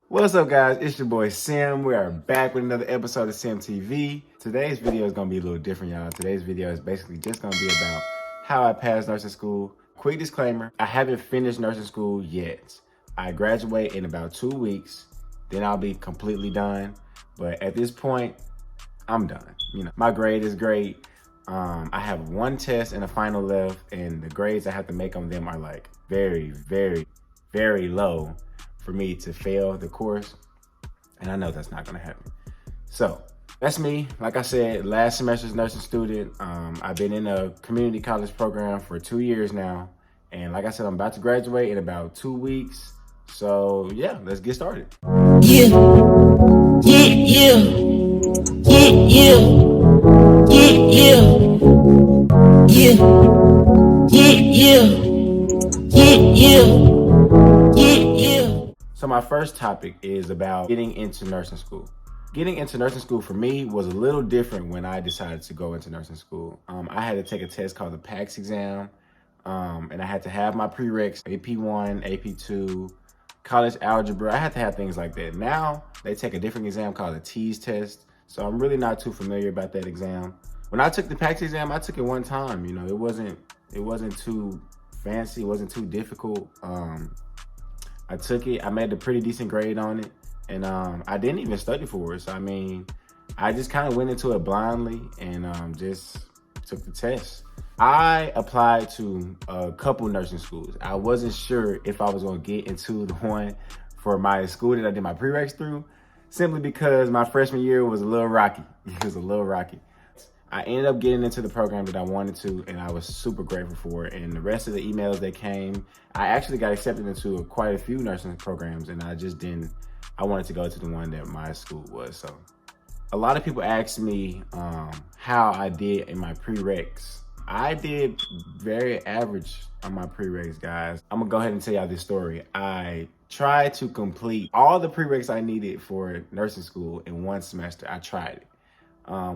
What's up, guys? It's your boy Sim. We are back with another episode of SimTV. Today's video is gonna be a little different, y'all. Today's video is basically just gonna be about how I passed nursing school. Quick disclaimer, I haven't finished nursing school yet. I graduate in about 2 weeks, then I'll be completely done. But at this point, I'm done. You know, my grade is great. I have one test and a final left, and the grades I have to make on them are like very, very, very low for me to fail the course. And I know that's not gonna happen. So that's me. Like I said, last semester's nursing student. I've been in a community college program for 2 years now. And like I said, I'm about to graduate in about 2 weeks. So yeah, let's get started. Yeah, yeah, yeah, yeah, yeah, yeah, yeah, yeah, yeah, yeah, yeah. So my first topic is about getting into nursing school. Getting into nursing school for me was a little different when I decided to go into nursing school. I had to take a test called the PACS exam, and I had to have my prereqs, AP1, AP2, college algebra. I had to have things like that. Now they take a different exam called the TEAS test, so I'm really not too familiar about that exam. When I took the PACS exam, I took it one time. You know, it wasn't too fancy, it wasn't too difficult. I took it, I made a pretty decent grade on it, and I didn't even study for it. So I mean, I just kind of went into it blindly and just took the test. I applied to a couple nursing schools. I wasn't sure if I was gonna get into the one for my school that I did my prereqs through, simply because my freshman year was a little rocky. It was a little rocky. I ended up getting into the program that I wanted to, and I was super grateful for it. And the rest of the emails that came, I actually got accepted into quite a few nursing programs, and I wanted to go to the one that my school was. So a lot of people ask me how I did in my prereqs. I did very average on my prereqs, guys. I'm gonna go ahead and tell y'all this story. I tried to complete all the prereqs I needed for nursing school in one semester. I tried it.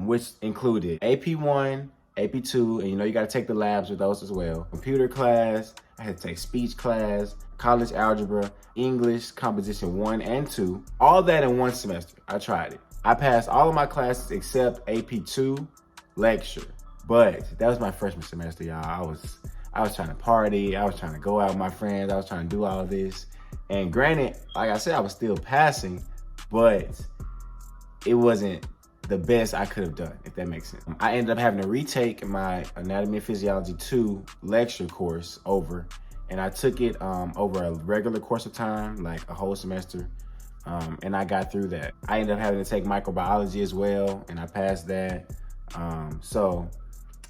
Which included AP1, AP2, and you know you gotta take the labs with those as well. Computer class, I had to take speech class, college algebra, English, composition 1 and 2, all that in one semester. I tried it. I passed all of my classes except AP2 lecture, but that was my freshman semester, y'all. I was trying to party, I was trying to go out with my friends, I was trying to do all of this. And granted, like I said, I was still passing, but it wasn't the best I could have done, if that makes sense. I ended up having to retake my Anatomy and Physiology 2 lecture course over, and I took it over a regular course of time, like a whole semester, and I got through that. I ended up having to take microbiology as well, and I passed that. So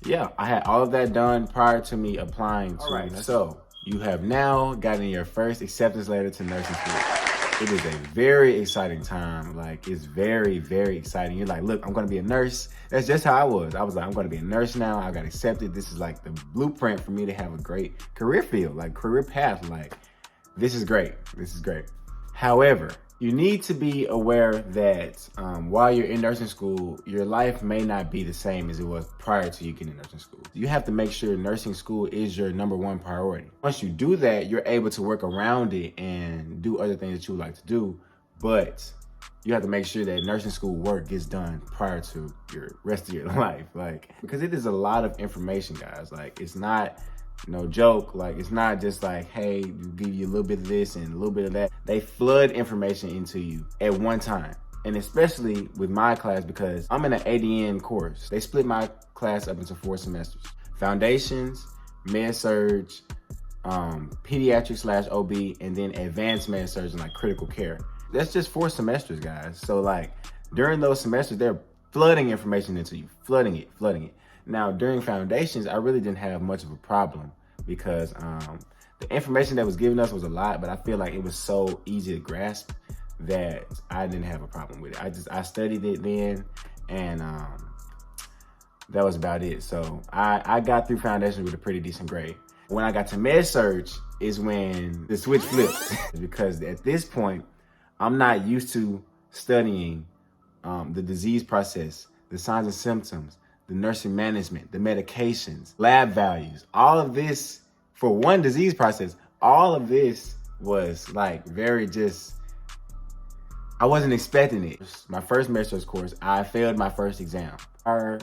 yeah, I had all of that done prior to me applying to. All right, so you have now gotten your first acceptance letter to nursing school. It is a very exciting time. Like, it's very, very exciting. You're like, look, I'm gonna be a nurse. That's just how I was. I was like, I'm gonna be a nurse now. I got accepted. This is like the blueprint for me to have a great career field, like career path. Like, this is great. This is great. However, you need to be aware that while you're in nursing school, your life may not be the same as it was prior to you getting nursing school. You have to make sure nursing school is your #1 priority. Once you do that, you're able to work around it and do other things that you would like to do, but you have to make sure that nursing school work gets done prior to your rest of your life. Like, because it is a lot of information, guys. Like, it's not no joke. Like, it's not just like, hey, you give you a little bit of this and a little bit of that. They flood information into you at one time. And especially with my class, because I'm in an ADN course. They split my class up into 4 semesters. Foundations, Med-Surg, Pediatrics/OB, and then Advanced Med-Surg and like critical care. That's just 4 semesters, guys. So like, during those semesters, they're flooding information into you, flooding it. Now, during foundations, I really didn't have much of a problem because the information that was given us was a lot, but I feel like it was so easy to grasp that I didn't have a problem with it. I studied it then, and that was about it. So I got through foundations with a pretty decent grade. When I got to Med-Surg is when the switch flipped because at this point, I'm not used to studying the disease process, the signs and symptoms, the nursing management, the medications, lab values, all of this for one disease process. All of this was like very just I wasn't expecting it. My first med-surg course, I failed my first exam. Our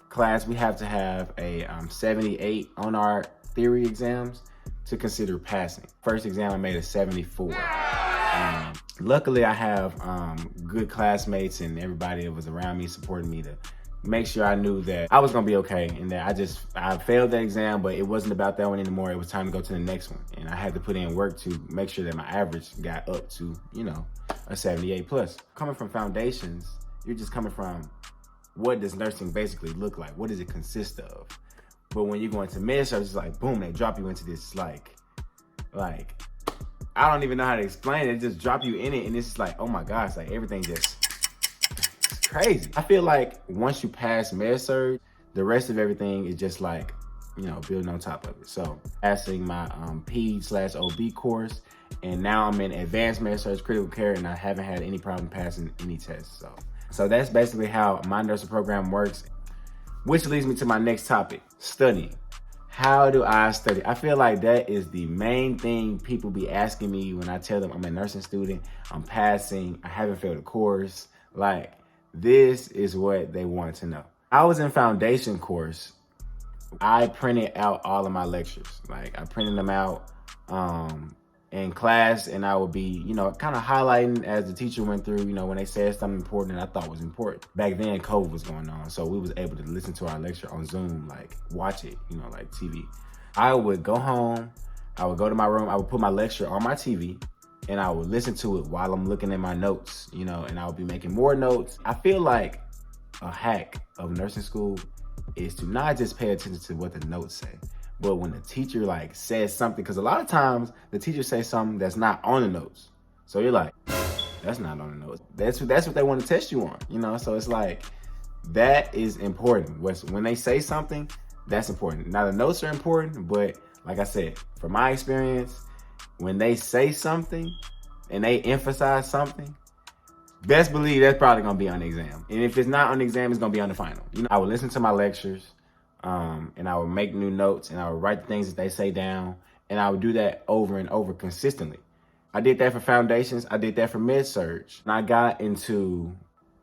class, we have to have a 78 on our theory exams to consider passing. First exam, I made a 74. Luckily, I have good classmates and everybody that was around me supporting me to make sure I knew that I was gonna be okay and that I failed that exam, but it wasn't about that one anymore. It was time to go to the next one. And I had to put in work to make sure that my average got up to, you know, a 78 plus. Coming from foundations, you're just coming from what does nursing basically look like? What does it consist of? But when you go into med-surg, it's like, boom, they drop you into this like, I don't even know how to explain it. They just drop you in it and it's like, oh my gosh, like everything just, it's crazy. I feel like once you pass med-surg, the rest of everything is just like, you know, building on top of it. So passing my PED/OB course, and now I'm in advanced med-surg critical care and I haven't had any problem passing any tests. So that's basically how my nursing program works, which leads me to my next topic, studying. How do I study? I feel like that is the main thing people be asking me when I tell them I'm a nursing student, I'm passing, I haven't failed a course. Like, this is what they want to know. I was in foundation course. I printed out all of my lectures. Like, I printed them out in class, and I would be, you know, kind of highlighting as the teacher went through, you know, when they said something important that I thought was important. Back then, COVID was going on, so we was able to listen to our lecture on Zoom, like watch it, you know, like TV. I would go home, I would go to my room, I would put my lecture on my TV, and I would listen to it while I'm looking at my notes, you know, and I would be making more notes. I feel like a hack of nursing school is to not just pay attention to what the notes say, but when the teacher like says something, because a lot of times the teacher says something that's not on the notes. So you're like, that's not on the notes. That's what they want to test you on, you know? So it's like, that is important. When they say something, that's important. Now the notes are important, but like I said, from my experience, when they say something and they emphasize something, best believe that's probably gonna be on the exam. And if it's not on the exam, it's gonna be on the final. You know, I would listen to my lectures, and I would make new notes and I would write the things that they say down, and I would do that over and over consistently. I did that for foundations. I did that for med-surg. When I got into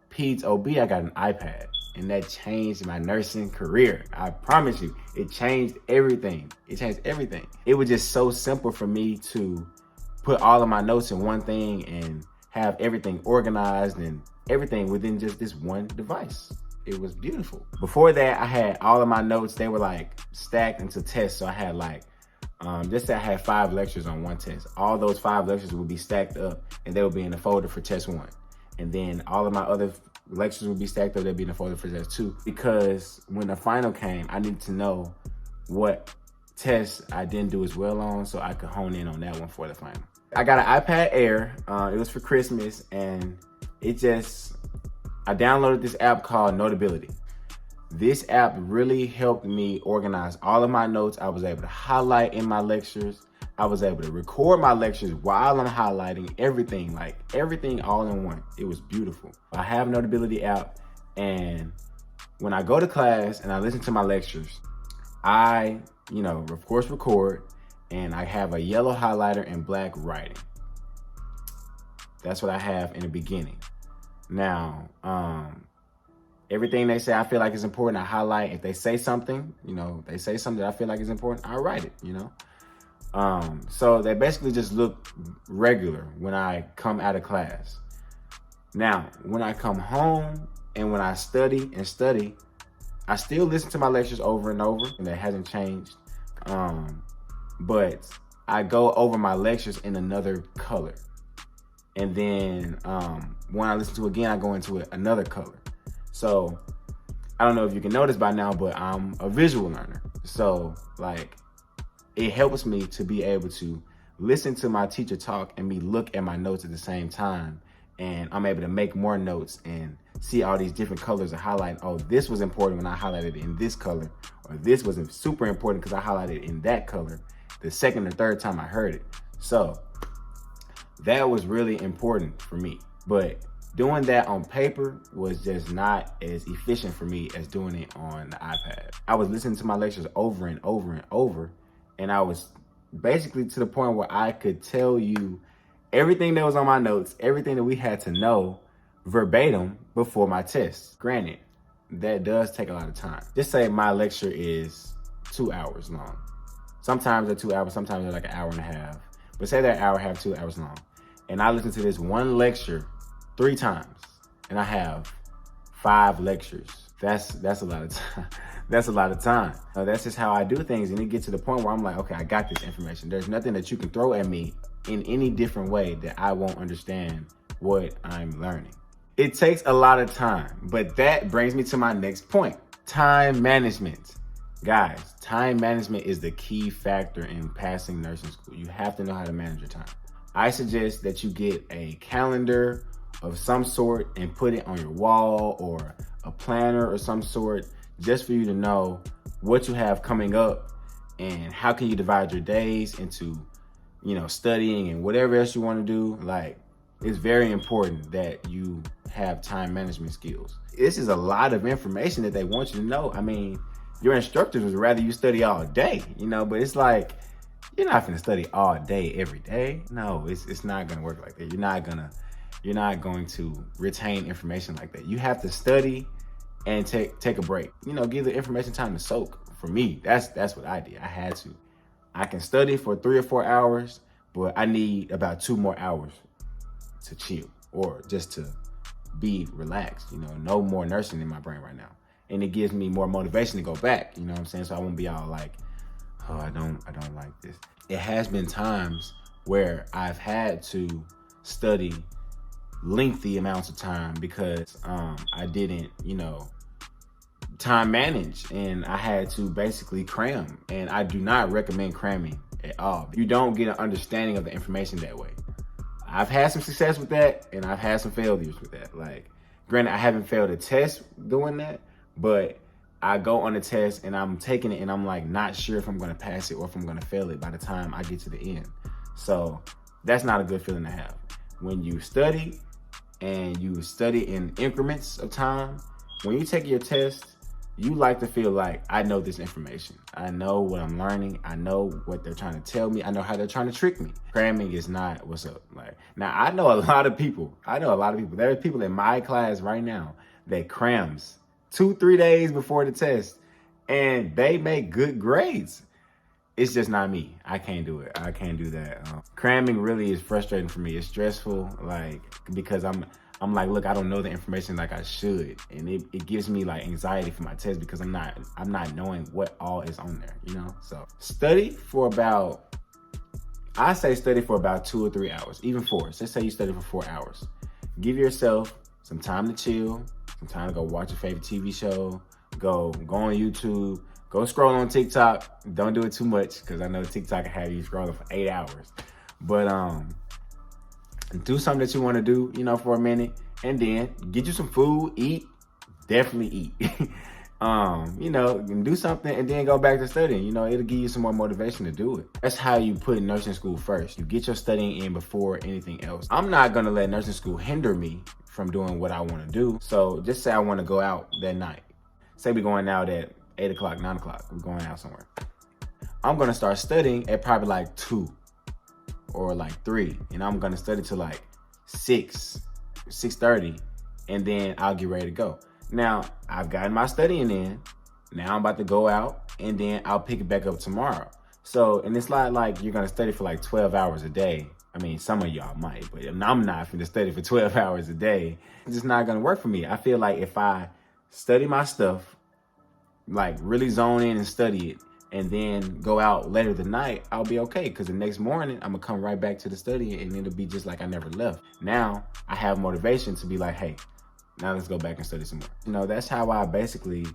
PEDS/OB, I got an iPad, and that changed my nursing career. I promise you, it changed everything. It changed everything. It was just so simple for me to put all of my notes in one thing and have everything organized and everything within just this one device. It was beautiful. Before that, I had all of my notes, they were like stacked into tests. So I had like, just say I had 5 lectures on one test. All those 5 lectures would be stacked up and they would be in the folder for test 1. And then all of my other lectures would be stacked up, they'd be in the folder for test 2. Because when the final came, I needed to know what tests I didn't do as well on so I could hone in on that one for the final. I got an iPad Air, it was for Christmas, and I downloaded this app called Notability. This app really helped me organize all of my notes. I was able to highlight in my lectures. I was able to record my lectures while I'm highlighting everything, like everything all in one. It was beautiful. I have Notability app, and when I go to class and I listen to my lectures, I, you know, of course record, and I have a yellow highlighter and black writing. That's what I have in the beginning. Now, everything they say I feel like is important, I highlight. If they say something, you know, they say something that I feel like is important, I write it, you know? So they basically just look regular when I come out of class. Now, when I come home and when I study, I still listen to my lectures over and over, and that hasn't changed. But I go over my lectures in another color. And then when I listen to it again, I go into another color. So I don't know if you can notice by now, but I'm a visual learner. So like, it helps me to be able to listen to my teacher talk and me look at my notes at the same time. And I'm able to make more notes and see all these different colors of highlight. Oh, this was important when I highlighted it in this color, or this was super important because I highlighted it in that color the second or third time I heard it. So that was really important for me. But doing that on paper was just not as efficient for me as doing it on the iPad. I was listening to my lectures over and over and over, and I was basically to the point where I could tell you everything that was on my notes, everything that we had to know verbatim before my test. Granted, that does take a lot of time. Just say my lecture is 2 hours long. Sometimes they're 2 hours, sometimes they're like an hour and a half. But say they're an hour and a half, 2 hours long. And I listen to this one lecture 3 times, and I have 5 lectures. That's a lot of time. That's a lot of time. That's just how I do things, and it gets to the point where I'm like, okay, I got this information. There's nothing that you can throw at me in any different way that I won't understand what I'm learning. It takes a lot of time, but that brings me to my next point, time management. Guys, time management is the key factor in passing nursing school. You have to know how to manage your time. I suggest that you get a calendar of some sort and put it on your wall, or a planner or some sort, just for you to know what you have coming up and how can you divide your days into, studying and whatever else you want to do. Like, it's very important that you have time management skills. This is a lot of information that they want you to know. I mean, your instructors would rather you study all day, but it's like, you're not gonna study all day every day. No, it's not gonna work like that. You're not going to retain information like that. You have to study and take a break. Give the information time to soak. For me, that's what I did. I had to. I can study for 3 or 4 hours, but I need about 2 more hours to chill, or just to be relaxed. No more nursing in my brain right now. And it gives me more motivation to go back, what I'm saying? So I won't be all like, oh, I don't like this. It has been times where I've had to study lengthy amounts of time because I didn't, time manage, and I had to basically cram. And I do not recommend cramming at all. You don't get an understanding of the information that way. I've had some success with that, and I've had some failures with that. Like, granted, I haven't failed a test doing that, but I go on a test and I'm taking it and I'm like not sure if I'm gonna pass it or if I'm gonna fail it by the time I get to the end. So that's not a good feeling to have. When you study, and you study in increments of time, when you take your test, you like to feel like, I know this information. I know what I'm learning. I know what they're trying to tell me. I know how they're trying to trick me. Cramming is not what's up. Like, now I know a lot of people. There are people in my class right now that crams 2-3 days before the test, and they make good grades. It's just not me. I can't do it. I can't do that. Cramming really is frustrating for me. It's stressful, because I'm like, look, I don't know the information like I should, and it gives me like anxiety for my test because I'm not knowing what all is on there. So study for about 2 or 3 hours, even 4. Let's say you study for 4 hours. Give yourself some time to chill, some time to go watch your favorite TV show, go on YouTube, go scroll on TikTok. Don't do it too much, because I know TikTok can have you scrolling for 8 hours. But do something that you want to do, for a minute, and then get you some food, eat, definitely eat. And do something and then go back to studying. It'll give you some more motivation to do it. That's how you put nursing school first. You get your studying in before anything else. I'm not gonna let nursing school hinder me from doing what I want to do. So just say I want to go out that night. Say we're going out at 8 o'clock, 9 o'clock. We're going out somewhere. I'm gonna start studying at probably like 2 or like 3, and I'm gonna study till like 6:30, and then I'll get ready to go. Now, I've gotten my studying in. Now I'm about to go out, and then I'll pick it back up tomorrow. So, and it's not like you're gonna study for like 12 hours a day. I mean, some of y'all might, but I'm not gonna study for 12 hours a day. It's just not gonna work for me. I feel like if I study my stuff, like really zone in and study it, and then go out later the night, I'll be okay. Because the next morning, I'm gonna come right back to the study, and it'll be just like I never left. Now, I have motivation to be like, hey, now let's go back and study some more. That's how I basically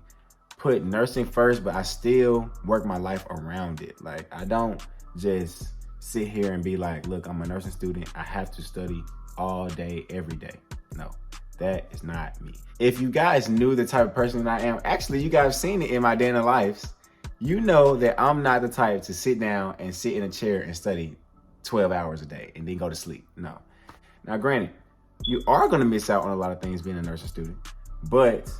put nursing first, but I still work my life around it. Like, I don't just sit here and be like, look, I'm a nursing student. I have to study all day, every day. No, that is not me. If you guys knew the type of person that I am, actually, you guys have seen it in my daily lives. You know that I'm not the type to sit down and sit in a chair and study 12 hours a day and then go to sleep. No. Now, granted, you are going to miss out on a lot of things being a nursing student, but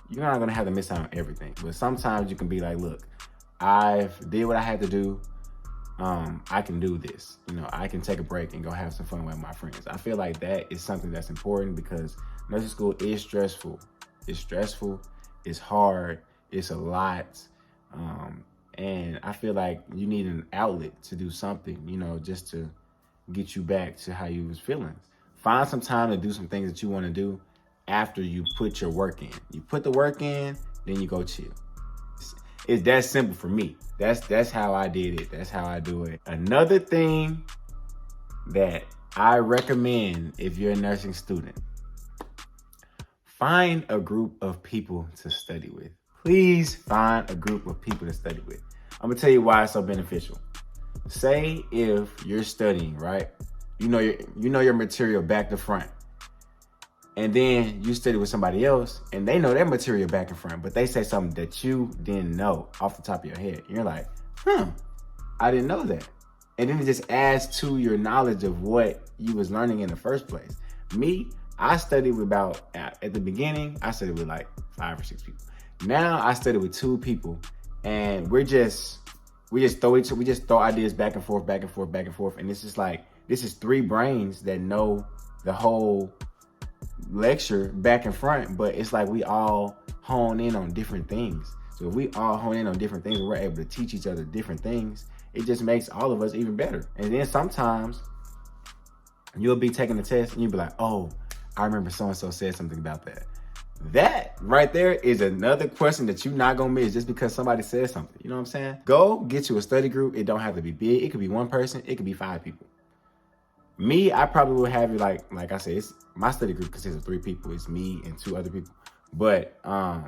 you're not going to have to miss out on everything. But sometimes you can be like, look, I've did what I had to do. I can do this. You know, I can take a break and go have some fun with my friends. I feel like that is something that's important because nursing school is stressful. It's stressful, it's hard, it's a lot. And I feel like you need an outlet to do something, you know, just to get you back to how you was feeling. Find some time to do some things that you want to do after you put your work in. You put the work in, then you go chill. It's that simple for me. That's how I did it. That's how I do it. Another thing that I recommend if you're a nursing student, find a group of people to study with. Please find a group of people to study with. I'm gonna tell you why it's so beneficial. Say if you're studying, right? You know your material back to front. And then you study with somebody else and they know their material back and front, but they say something that you didn't know off the top of your head. You're like, I didn't know that. And then it just adds to your knowledge of what you was learning in the first place. Me, I studied with at the beginning, I studied with like 5 or 6 people. Now I study with 2 people and we just throw ideas back and forth. And it's just like, this is 3 brains that know the whole lecture back and front, but it's like we all hone in on different things. So if we all hone in on different things and we're able to teach each other different things, it just makes all of us even better. And then sometimes you'll be taking a test and you'll be like, oh, I remember so-and-so said something about that. That right there is another question that you're not gonna miss just because somebody said something. You know what I'm saying? Go get you a study group. It don't have to be big. It could be 1 person. It could be 5 people. Me, I probably would have it like I said, my study group consists of 3 people. It's me and 2 other people. But I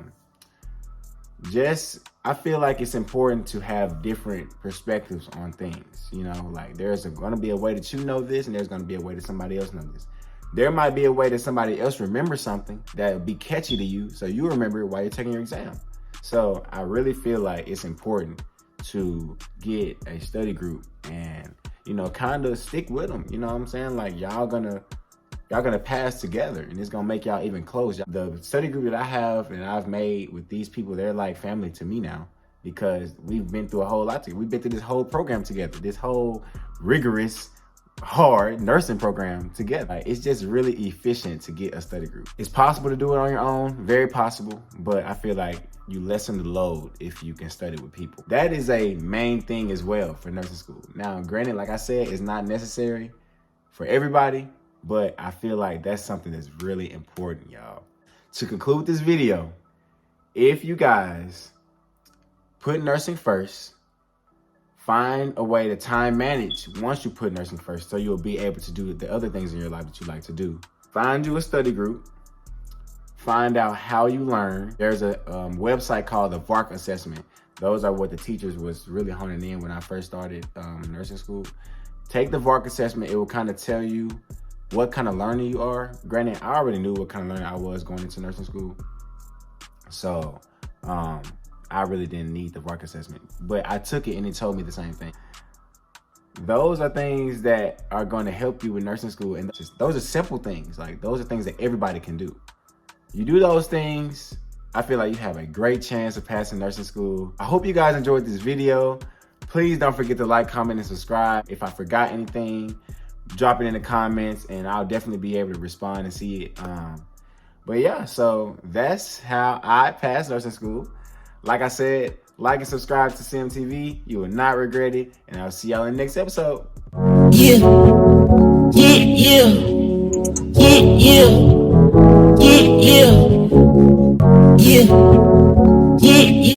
feel like it's important to have different perspectives on things. You know, like there's gonna be a way that you know this and there's gonna be a way that somebody else knows this. There might be a way that somebody else remembers something that would be catchy to you, so you remember it while you're taking your exam. So I really feel like it's important to get a study group and, you know, kind of stick with them. You know what I'm saying? Like y'all gonna pass together and it's gonna make y'all even close. The study group that I have and I've made with these people, they're like family to me now because we've been through a whole lot together. We've been through this whole program together, this whole rigorous, hard nursing program together. Like, it's just really efficient to get a study group. It's possible to do it on your own, very possible, but I feel like you lessen the load if you can study with people. That is a main thing as well for nursing school. Now, granted, like I said, it's not necessary for everybody, but I feel like that's something that's really important, y'all. To conclude this video, if you guys put nursing first, find a way to time manage once you put nursing first so you'll be able to do the other things in your life that you like to do. Find you a study group. Find out how you learn. There's a website called the VARC assessment. Those are what the teachers was really honing in when I first started nursing school. Take the VARC assessment. It will kind of tell you what kind of learner you are. Granted, I already knew what kind of learner I was going into nursing school. So I really didn't need the VARC assessment, but I took it and it told me the same thing. Those are things that are going to help you with nursing school. And those are simple things. Like those are things that everybody can do. You do those things, I feel like you have a great chance of passing nursing school. I hope you guys enjoyed this video. Please don't forget to like, comment, and subscribe. If I forgot anything, drop it in the comments and I'll definitely be able to respond and see it. But yeah, so that's how I passed nursing school. Like I said, like and subscribe to SimTV. You will not regret it. And I'll see y'all in the next episode. Yeah, yeah, yeah, yeah, yeah, yeah, yeah, yeah, yeah.